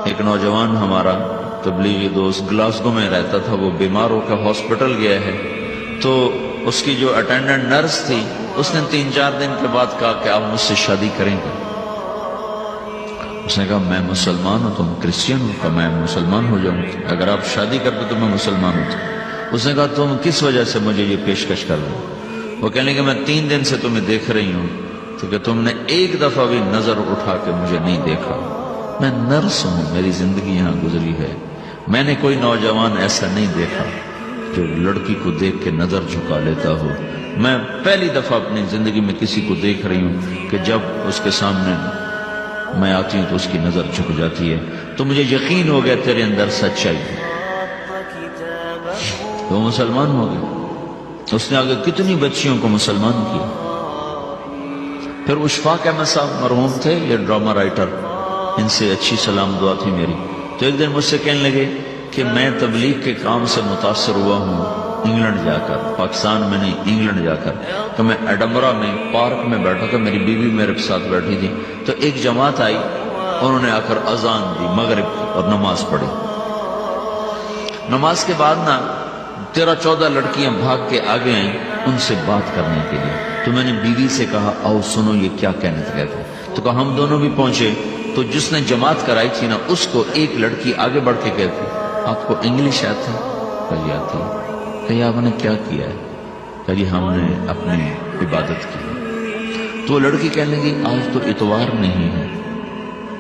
ایک نوجوان ہمارا تبلیغی دوست گلاسگو میں رہتا تھا، وہ بیمار ہو کر ہاسپٹل گیا ہے، تو اس کی جو اٹینڈنٹ نرس تھی اس نے 3-4 دن کے بعد کہا کہ آپ مجھ سے شادی کریں گے؟ اس نے کہا میں مسلمان ہوں، تم کرسچن ہو؟ کہ میں مسلمان ہو جاؤں گی، اگر آپ شادی کرتے تو میں مسلمان ہوتا۔ اس نے کہا تم کس وجہ سے مجھے یہ پیشکش کر رہے ہو؟ وہ کہنے کہ میں 3 دن سے تمہیں دیکھ رہی ہوں تو کہ تم نے ایک دفعہ بھی نظر اٹھا کے مجھے نہیں دیکھا، میں نرس ہوں، میری زندگی یہاں گزری ہے، میں نے کوئی نوجوان ایسا نہیں دیکھا جو لڑکی کو دیکھ کے نظر جھکا لیتا ہو، میں پہلی دفعہ اپنی زندگی میں کسی کو دیکھ رہی ہوں کہ جب اس کے سامنے میں آتی ہوں تو اس کی نظر جھک جاتی ہے، تو مجھے یقین ہو گیا تیرے اندر سچائی ہے۔ وہ مسلمان ہو گئے، اس نے آگے کتنی بچیوں کو مسلمان کیا۔ پھر اشفاق احمد صاحب مرحوم تھے، یہ ڈرامہ رائٹر، ان سے اچھی سلام دعا تھی میری، تو ایک دن مجھ سے کہنے لگے کہ میں تبلیغ کے کام سے متاثر ہوا ہوں انگلینڈ جا کر، پاکستان میں نہیں انگلینڈ جا کر، تو میں ایڈنبرا میں پارک میں بیٹھا تھا، میری بیوی میرے ساتھ بیٹھی تھی، تو ایک جماعت آئی، انہوں نے آ کر اذان دی مغرب کی اور نماز پڑھی۔ نماز کے بعد 13-14 لڑکیاں بھاگ کے آگے آئیں ان سے بات کرنے کے لیے، تو میں نے بیوی سے کہا آؤ سنو یہ کیا کہنے لگے، تو کہا ہم دونوں بھی پہنچے، تو جس نے جماعت کرائی تھی اس کو ایک لڑکی آگے بڑھ کے کہتی آپ کو انگلش آتی ہے؟ کہا آتی ہے۔ کہا آپ نے کیا کیا ہے؟ کہا جی ہم نے اپنی عبادت کی۔ تو وہ لڑکی کہنے لگی آج تو اتوار نہیں ہے،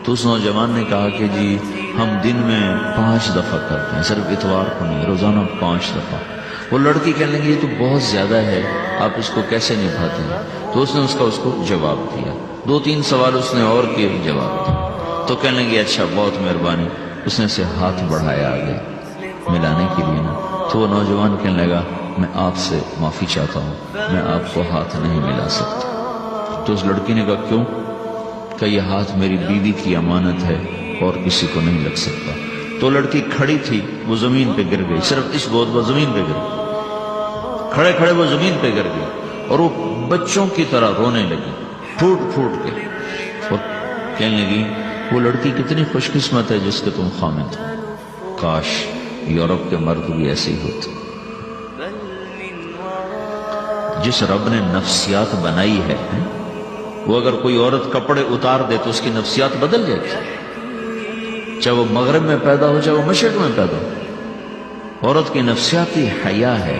تو اس نوجوان نے کہا کہ جی ہم دن میں 5 دفعہ کرتے ہیں، صرف اتوار کو نہیں، روزانہ 5 دفعہ۔ وہ لڑکی کہنے لگی یہ تو بہت زیادہ ہے، آپ اس کو کیسے نبھاتے ہیں؟ تو اس نے اس کو جواب دیا، 2-3 سوال اس نے اور کیے، جواب دیا، تو کہنے لگی اچھا بہت مہربانی۔ اس نے سے ہاتھ بڑھایا آگے ملانے کے لیے تو وہ نوجوان کہنے لگا میں آپ سے معافی چاہتا ہوں، میں آپ کو ہاتھ نہیں ملا سکتا۔ تو اس لڑکی نے کہا کیوں؟ کہ یہ ہاتھ میری بیوی کی امانت ہے اور کسی کو نہیں لگ سکتا۔ تو لڑکی کھڑی تھی، وہ زمین پہ گر گئی، صرف اس گود پر زمین پہ گر گئی، کھڑے کھڑے وہ زمین پہ گر گئی اور وہ بچوں کی طرح رونے لگی پھوٹ پھوٹ کے، اور کہنے لگی وہ لڑکی کتنی خوش قسمت ہے جس کے تم خامد ہو، کاش یورپ کے مرد بھی ایسے ہی ہوتے۔ جس رب نے نفسیات بنائی ہے وہ اگر کوئی عورت کپڑے اتار دے تو اس کی نفسیات بدل جاتی، چاہے وہ مغرب میں پیدا ہو چاہے وہ مشرق میں پیدا ہو۔ عورت کی نفسیاتی حیا ہے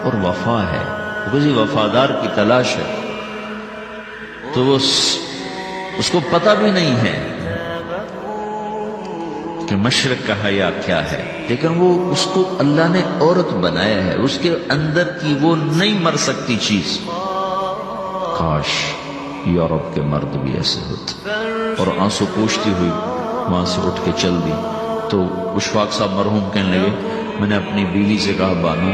اور وفا ہے، کسی وفادار کی تلاش ہے، تو وہ اس کو پتہ بھی نہیں ہے کہ مشرق کا حیا کیا ہے، لیکن وہ اس کو اللہ نے عورت بنایا ہے، اس کے اندر کی وہ نہیں مر سکتی چیز۔ کاش یورپ کے مرد بھی ایسے ہوتے۔ اور آنسو پوچھتی ہوئی وہاں سے اٹھ کے چل دی۔ تو اشفاق صاحب مرحوم کہنے لگے میں نے اپنی بیوی سے کہا بانو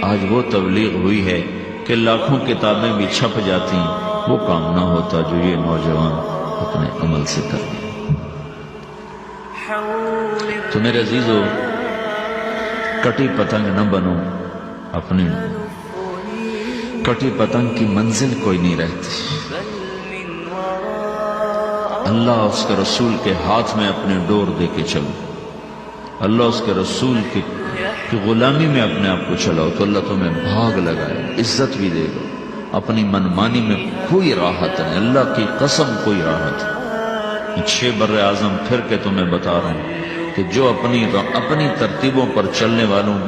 آج وہ تبلیغ ہوئی ہے کہ لاکھوں کتابیں بھی چھپ جاتی، وہ کام نہ ہوتا جو یہ نوجوان اپنے عمل سے کر دیا۔ تو میرے عزیزو کٹی پتنگ نہ بنو، اپنی کٹی پتنگ کی منزل کوئی نہیں رہتی۔ اللہ اس کے رسول کے ہاتھ میں اپنے ڈور دے کے چلو، اللہ اس کے رسول کی غلامی میں اپنے آپ کو چلاؤ تو اللہ تمہیں بھاگ لگائے، عزت بھی دے گا۔ اپنی منمانی میں کوئی راحت نہیں، اللہ کی قسم کوئی راحت نہیں۔ 6 بر اعظم پھر کے تمہیں بتا رہا ہوں کہ جو اپنی ترتیبوں پر چلنے والوں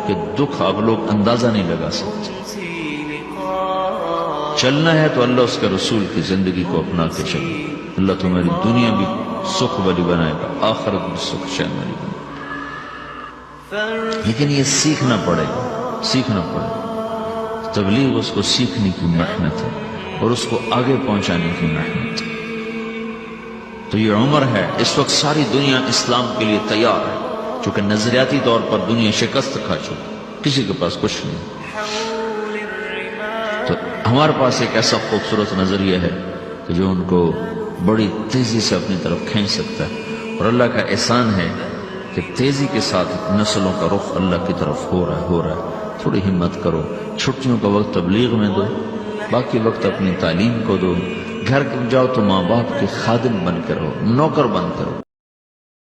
کے دکھ آپ لوگ اندازہ نہیں لگا سکتے۔ چلنا ہے تو اللہ اس کے رسول کی زندگی کو اپنا کے چلو، اللہ تمہاری دنیا بھی سکھ والی بنائے گا، آخرت بھی سکھ چین والی بنائے گا۔ لیکن یہ سیکھنا پڑے گا، سیکھنا پڑے گا۔ تبلیغ اس کو سیکھنے کی محنت ہے اور اس کو آگے پہنچانے کی محنت ہے۔ تو یہ عمر ہے، اس وقت ساری دنیا اسلام کے لیے تیار ہے، چونکہ نظریاتی طور پر دنیا شکست کھا چکی، کسی کے پاس کچھ نہیں۔ تو ہمارے پاس ایک ایسا خوبصورت نظریہ ہے کہ جو ان کو بڑی تیزی سے اپنی طرف کھینچ سکتا ہے، اور اللہ کا احسان ہے کہ تیزی کے ساتھ نسلوں کا رخ اللہ کی طرف ہو رہا ہے۔ تھوڑی ہمت کرو، چھٹیوں کا وقت تبلیغ میں دو، باقی وقت اپنی تعلیم کو دو، گھر جاؤ تو ماں باپ کے خادم بن کے رہو، نوکر بن کے رہو۔